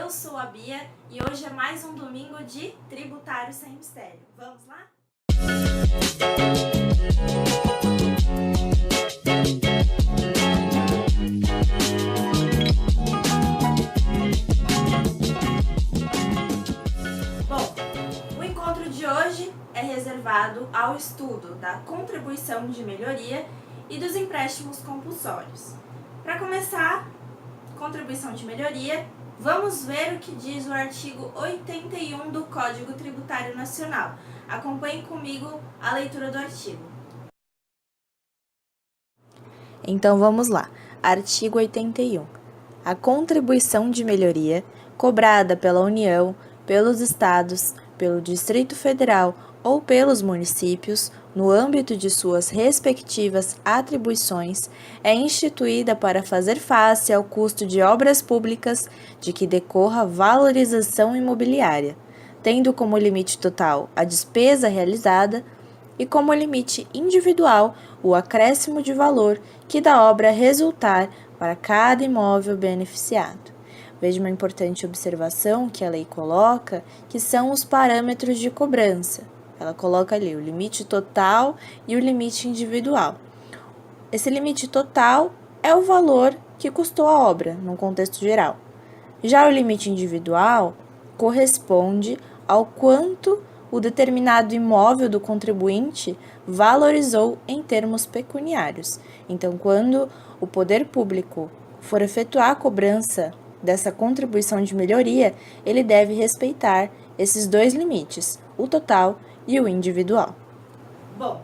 Eu sou a Bia e hoje é mais um domingo de Tributário Sem Mistério. Vamos lá? Bom, o encontro de hoje é reservado ao estudo da contribuição de melhoria e dos empréstimos compulsórios. Para começar, contribuição de melhoria, vamos ver o que diz o artigo 81 do Código Tributário Nacional. Acompanhe comigo a leitura do artigo. Então vamos lá. Artigo 81. A contribuição de melhoria cobrada pela União, pelos Estados, pelo Distrito Federal ou pelos municípios, no âmbito de suas respectivas atribuições, é instituída para fazer face ao custo de obras públicas de que decorra valorização imobiliária, tendo como limite total a despesa realizada e como limite individual o acréscimo de valor que da obra resultar para cada imóvel beneficiado. Veja uma importante observação que a lei coloca, que são os parâmetros de cobrança. Ela coloca ali o limite total e o limite individual. Esse limite total é o valor que custou a obra, num contexto geral. Já o limite individual corresponde ao quanto o determinado imóvel do contribuinte valorizou em termos pecuniários. Então, quando o poder público for efetuar a cobrança dessa contribuição de melhoria, ele deve respeitar esses dois limites, o total e o individual. Bom,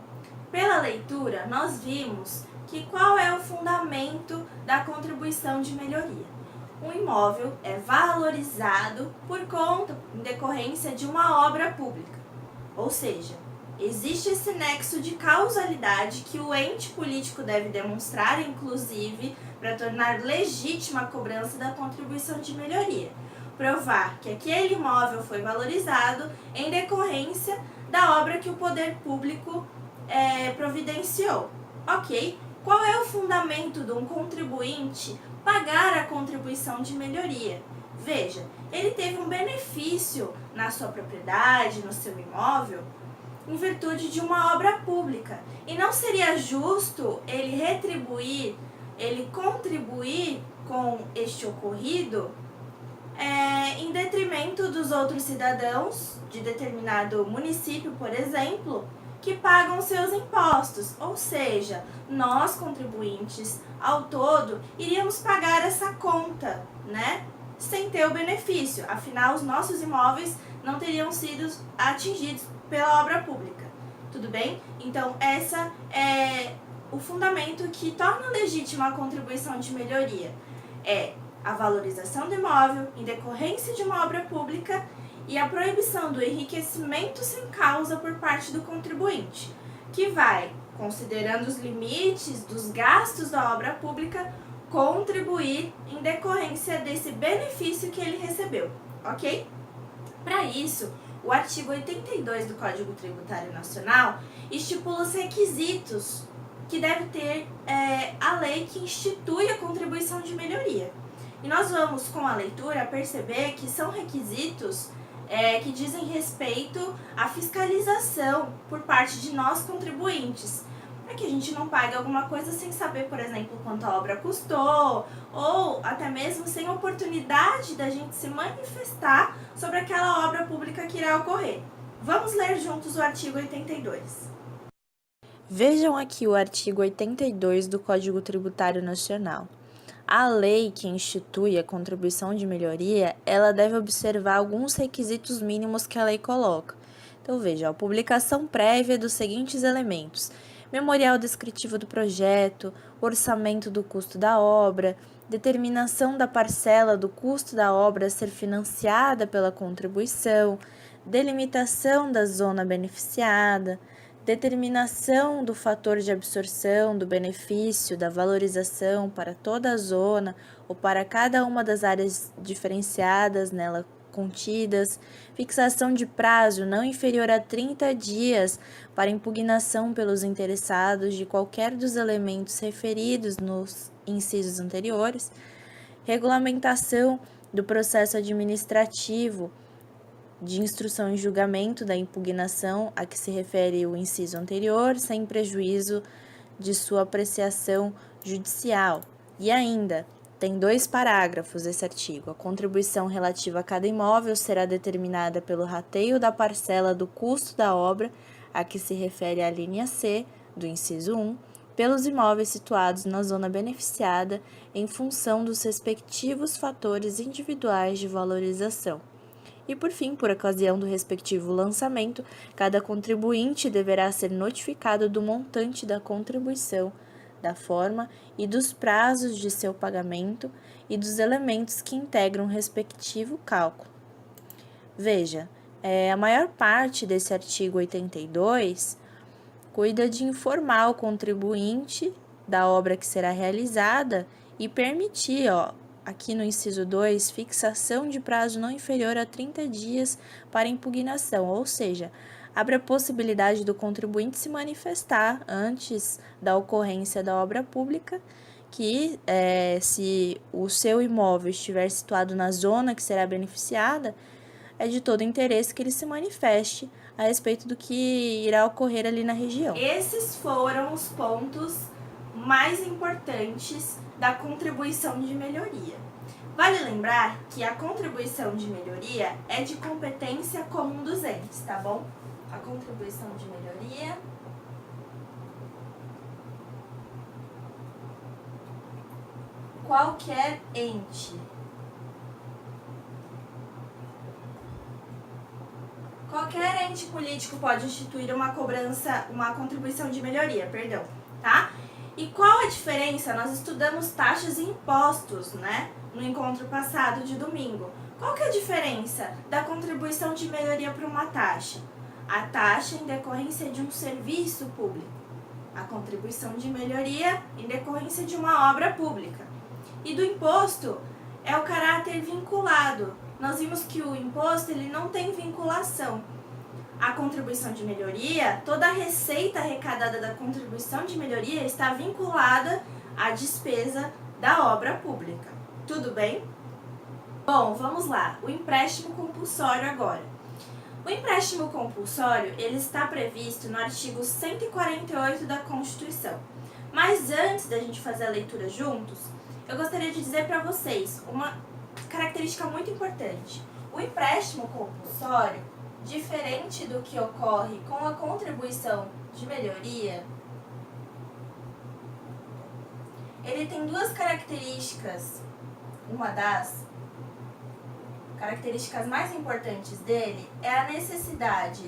pela leitura, nós vimos que qual é o fundamento da contribuição de melhoria. Um imóvel é valorizado por conta, em decorrência de uma obra pública. Ou seja, existe esse nexo de causalidade que o ente político deve demonstrar, inclusive, para tornar legítima a cobrança da contribuição de melhoria. Provar que aquele imóvel foi valorizado em decorrência da obra que o poder público providenciou. Ok? Qual é o fundamento de um contribuinte pagar a contribuição de melhoria? Veja, ele teve um benefício na sua propriedade, no seu imóvel, em virtude de uma obra pública. E não seria justo ele retribuir, ele contribuir com este ocorrido em detrimento dos outros cidadãos de determinado município, por exemplo, que pagam seus impostos. Ou seja, nós contribuintes, ao todo, iríamos pagar essa conta, né? Sem ter o benefício. Afinal, os nossos imóveis não teriam sido atingidos pela obra pública. Tudo bem? Então, essa é o fundamento que torna legítima a contribuição de melhoria. É a valorização do imóvel em decorrência de uma obra pública e a proibição do enriquecimento sem causa por parte do contribuinte, que vai, considerando os limites dos gastos da obra pública, contribuir em decorrência desse benefício que ele recebeu, ok? Para isso, o artigo 82 do Código Tributário Nacional estipula os requisitos que deve ter a lei que institui a contribuição de melhoria. E nós vamos, com a leitura, perceber que são requisitos que dizem respeito à fiscalização por parte de nós contribuintes, para que a gente não pague alguma coisa sem saber, por exemplo, quanto a obra custou, ou até mesmo sem oportunidade da gente se manifestar sobre aquela obra pública que irá ocorrer. Vamos ler juntos o artigo 82. Vejam aqui o artigo 82 do Código Tributário Nacional. A lei que institui a contribuição de melhoria, ela deve observar alguns requisitos mínimos que a lei coloca. Então, veja, a publicação prévia dos seguintes elementos: memorial descritivo do projeto, orçamento do custo da obra, determinação da parcela do custo da obra a ser financiada pela contribuição, delimitação da zona beneficiada, determinação do fator de absorção do benefício da valorização para toda a zona ou para cada uma das áreas diferenciadas nela contidas, fixação de prazo não inferior a 30 dias para impugnação pelos interessados de qualquer dos elementos referidos nos incisos anteriores, regulamentação do processo administrativo de instrução e julgamento da impugnação a que se refere o inciso anterior, sem prejuízo de sua apreciação judicial. E ainda, tem 2 parágrafos esse artigo. A contribuição relativa a cada imóvel será determinada pelo rateio da parcela do custo da obra a que se refere a linha C do inciso 1, pelos imóveis situados na zona beneficiada em função dos respectivos fatores individuais de valorização. E, por fim, por ocasião do respectivo lançamento, cada contribuinte deverá ser notificado do montante da contribuição, da forma e dos prazos de seu pagamento e dos elementos que integram o respectivo cálculo. Veja, a maior parte desse artigo 82 cuida de informar o contribuinte da obra que será realizada e permitir, aqui no inciso 2, fixação de prazo não inferior a 30 dias para impugnação, ou seja, abre a possibilidade do contribuinte se manifestar antes da ocorrência da obra pública, que se o seu imóvel estiver situado na zona que será beneficiada, é de todo interesse que ele se manifeste a respeito do que irá ocorrer ali na região. Esses foram os pontos mais importantes da contribuição de melhoria. Vale lembrar que a contribuição de melhoria é de competência comum dos entes, tá bom? A contribuição de melhoria qualquer ente político pode instituir uma contribuição de melhoria, tá? E qual a diferença? Nós estudamos taxas e impostos, né? No encontro passado de domingo. Qual que é a diferença da contribuição de melhoria para uma taxa? A taxa em decorrência de um serviço público. A contribuição de melhoria em decorrência de uma obra pública. E do imposto é o caráter vinculado. Nós vimos que o imposto ele não tem vinculação. A contribuição de melhoria, toda a receita arrecadada da contribuição de melhoria está vinculada à despesa da obra pública. Tudo bem? Bom, vamos lá. O empréstimo compulsório agora. O empréstimo compulsório ele está previsto no artigo 148 da Constituição. Mas antes da gente fazer a leitura juntos, eu gostaria de dizer para vocês uma característica muito importante. O empréstimo compulsório, diferente do que ocorre com a contribuição de melhoria, ele tem 2 características. Uma das características mais importantes dele é a necessidade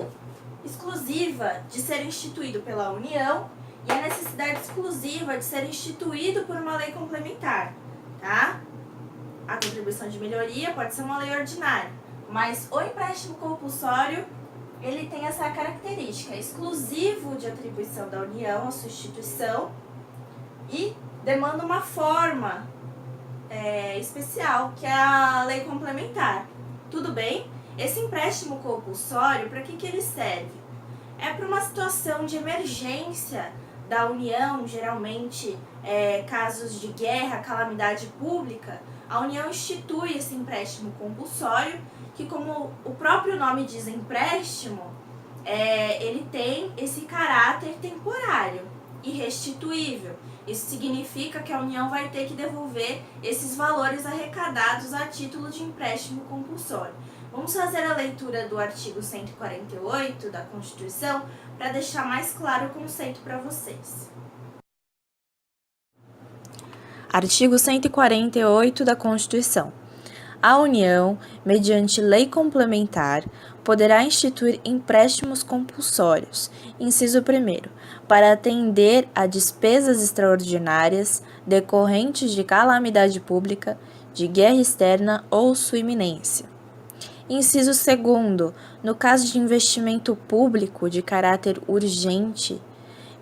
exclusiva de ser instituído pela União e a necessidade exclusiva de ser instituído por uma lei complementar, tá? A contribuição de melhoria pode ser uma lei ordinária, mas o empréstimo compulsório, ele tem essa característica, exclusivo de atribuição da União, a sua instituição, e demanda uma forma especial, que é a lei complementar. Tudo bem? Esse empréstimo compulsório, para que ele serve? É para uma situação de emergência da União, geralmente casos de guerra, calamidade pública. A União institui esse empréstimo compulsório, que como o próprio nome diz, empréstimo, ele tem esse caráter temporário e restituível. Isso significa que a União vai ter que devolver esses valores arrecadados a título de empréstimo compulsório. Vamos fazer a leitura do artigo 148 da Constituição para deixar mais claro o conceito para vocês. Artigo 148 da Constituição. A União, mediante lei complementar, poderá instituir empréstimos compulsórios, inciso 1º, para atender a despesas extraordinárias decorrentes de calamidade pública, de guerra externa ou sua iminência. Inciso 2º, no caso de investimento público de caráter urgente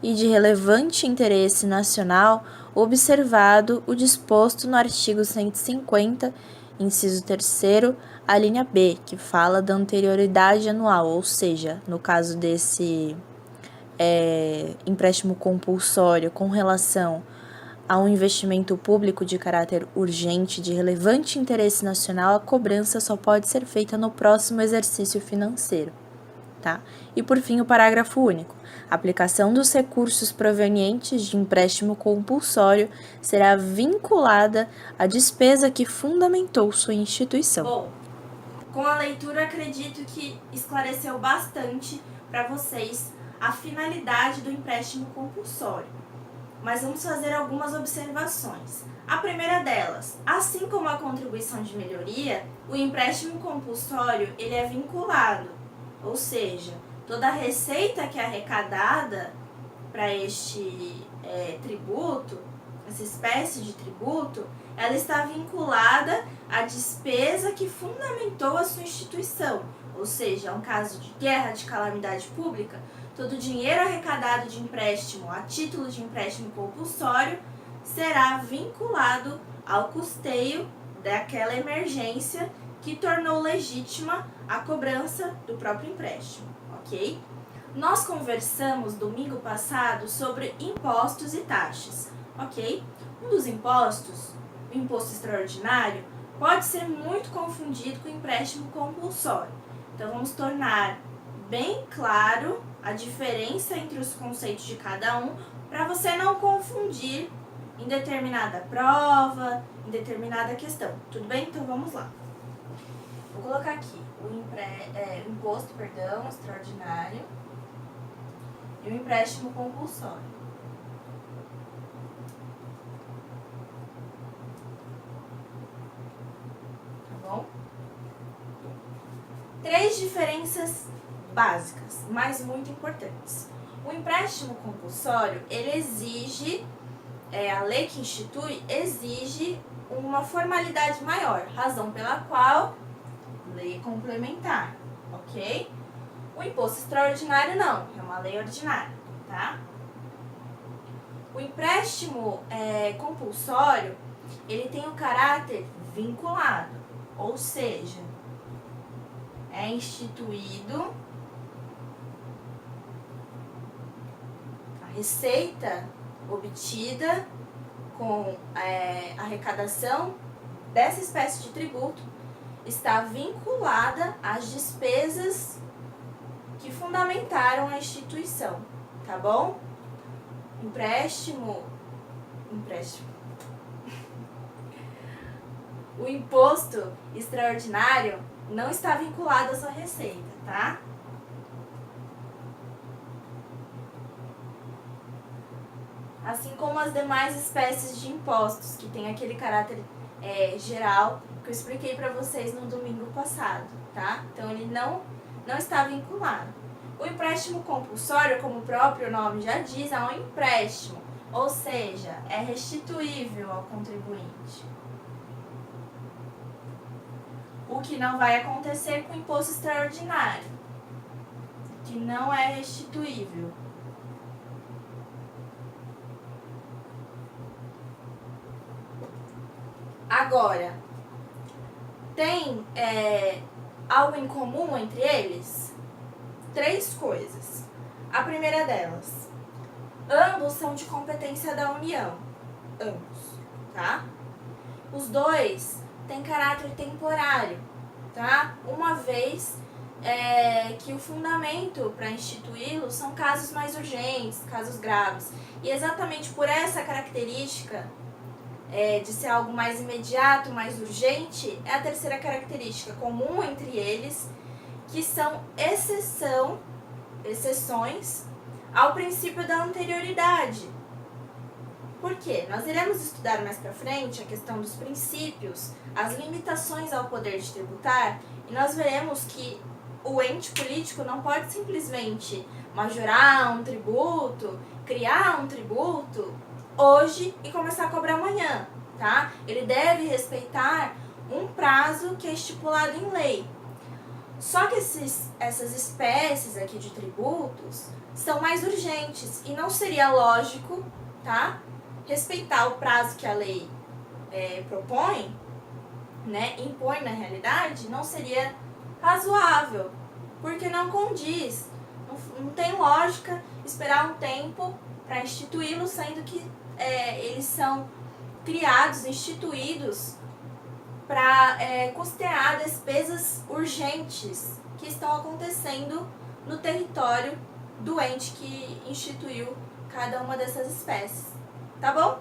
e de relevante interesse nacional, observado o disposto no artigo 150, inciso 3º, a linha B, que fala da anterioridade anual, ou seja, no caso desse empréstimo compulsório com relação há um investimento público de caráter urgente de relevante interesse nacional, a cobrança só pode ser feita no próximo exercício financeiro. Tá? E por fim, o parágrafo único. A aplicação dos recursos provenientes de empréstimo compulsório será vinculada à despesa que fundamentou sua instituição. Bom, com a leitura acredito que esclareceu bastante para vocês a finalidade do empréstimo compulsório. Mas vamos fazer algumas observações. A primeira delas, assim como a contribuição de melhoria, o empréstimo compulsório ele é vinculado. Ou seja, toda a receita que é arrecadada para este tributo, essa espécie de tributo, ela está vinculada à despesa que fundamentou a sua instituição. Ou seja, um caso de guerra, de calamidade pública, todo o dinheiro arrecadado de empréstimo a título de empréstimo compulsório será vinculado ao custeio daquela emergência que tornou legítima a cobrança do próprio empréstimo, ok? Nós conversamos domingo passado sobre impostos e taxas, ok? Um dos impostos, o imposto extraordinário, pode ser muito confundido com o empréstimo compulsório. Então vamos tornar bem claro a diferença entre os conceitos de cada um para você não confundir em determinada prova, em determinada questão. Tudo bem? Então vamos lá. Vou colocar aqui o imposto extraordinário e o empréstimo compulsório. Tá bom? 3 diferenças básicas, mas muito importantes. O empréstimo compulsório, ele exige, a lei que institui exige uma formalidade maior, razão pela qual lei complementar, ok? O imposto extraordinário não, é uma lei ordinária, tá? O empréstimo compulsório, ele tem o caráter vinculado, ou seja, é instituído a receita obtida com a arrecadação dessa espécie de tributo está vinculada às despesas que fundamentaram a instituição, tá bom? Empréstimo. O imposto extraordinário não está vinculado à sua receita, tá? Assim como as demais espécies de impostos, que tem aquele caráter geral, que eu expliquei para vocês no domingo passado, tá? Então, ele não está vinculado. O empréstimo compulsório, como o próprio nome já diz, é um empréstimo, ou seja, é restituível ao contribuinte. O que não vai acontecer com o imposto extraordinário, que não é restituível. Agora, tem algo em comum entre eles? 3 coisas. A primeira delas, ambos são de competência da União. Ambos, tá? Os 2 têm caráter temporário, tá? Uma vez que o fundamento para instituí-lo são casos mais urgentes, casos graves. E exatamente por essa característica de ser algo mais imediato, mais urgente, é a terceira característica comum entre eles, que são exceções ao princípio da anterioridade. Por quê? Nós iremos estudar mais para frente a questão dos princípios, as limitações ao poder de tributar, e nós veremos que o ente político não pode simplesmente majorar um tributo, criar um tributo hoje e começar a cobrar amanhã, tá? Ele deve respeitar um prazo que é estipulado em lei. Só que essas espécies aqui de tributos são mais urgentes e não seria lógico, tá? Respeitar o prazo que a lei propõe, né? Impõe na realidade, não seria razoável, porque não condiz, não tem lógica esperar um tempo para instituí-lo, sendo que eles são criados, instituídos para custear despesas urgentes que estão acontecendo no território do ente que instituiu cada uma dessas espécies, tá bom?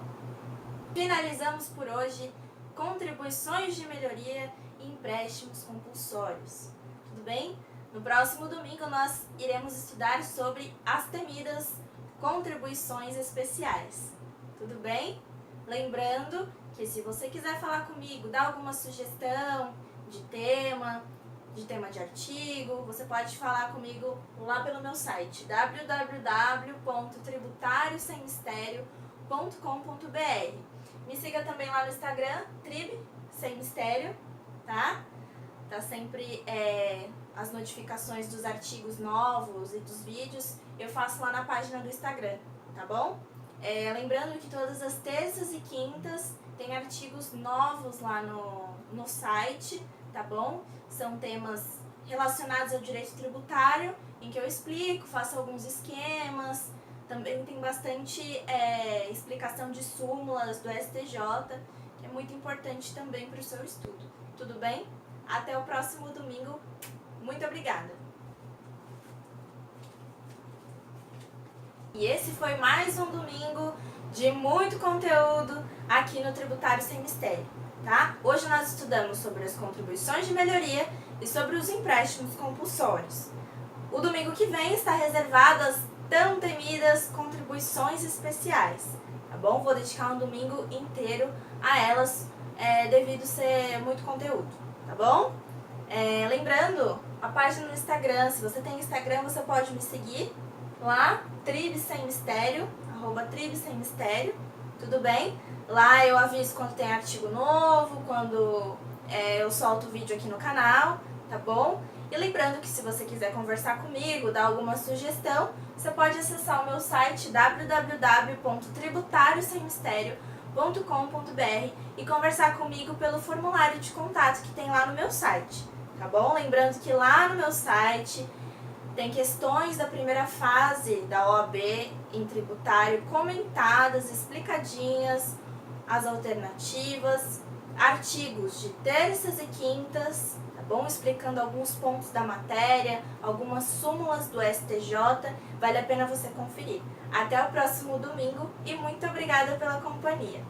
Finalizamos por hoje contribuições de melhoria e empréstimos compulsórios, tudo bem? No próximo domingo nós iremos estudar sobre as temidas contribuições especiais, tudo bem? Lembrando que se você quiser falar comigo, dar alguma sugestão de tema de artigo, você pode falar comigo lá pelo meu site www.tributariossemmistério.com.br. Me siga também lá no Instagram, Trib Sem Mistério, tá? Tá sempre as notificações dos artigos novos e dos vídeos, eu faço lá na página do Instagram, tá bom? Lembrando que todas as terças e quintas tem artigos novos lá no site, tá bom? São temas relacionados ao direito tributário, em que eu explico, faço alguns esquemas, também tem bastante explicação de súmulas do STJ, que é muito importante também para o seu estudo. Tudo bem? Até o próximo domingo. Muito obrigada! E esse foi mais um domingo de muito conteúdo aqui no Tributário Sem Mistério, tá? Hoje nós estudamos sobre as contribuições de melhoria e sobre os empréstimos compulsórios. O domingo que vem está reservado às tão temidas contribuições especiais, tá bom? Vou dedicar um domingo inteiro a elas, devido ser muito conteúdo, tá bom? Lembrando, a página no Instagram, se você tem Instagram, você pode me seguir lá, Trib Sem Mistério, @tribsemmistério, tudo bem? Lá eu aviso quando tem artigo novo, quando eu solto vídeo aqui no canal, tá bom? E lembrando que se você quiser conversar comigo, dar alguma sugestão, você pode acessar o meu site www.tributariossemmistério.com.br e conversar comigo pelo formulário de contato que tem lá no meu site, tá bom? Lembrando que lá no meu site tem questões da primeira fase da OAB em tributário comentadas, explicadinhas, as alternativas, artigos de terças e quintas, tá bom? Explicando alguns pontos da matéria, algumas súmulas do STJ, vale a pena você conferir. Até o próximo domingo e muito obrigada pela companhia.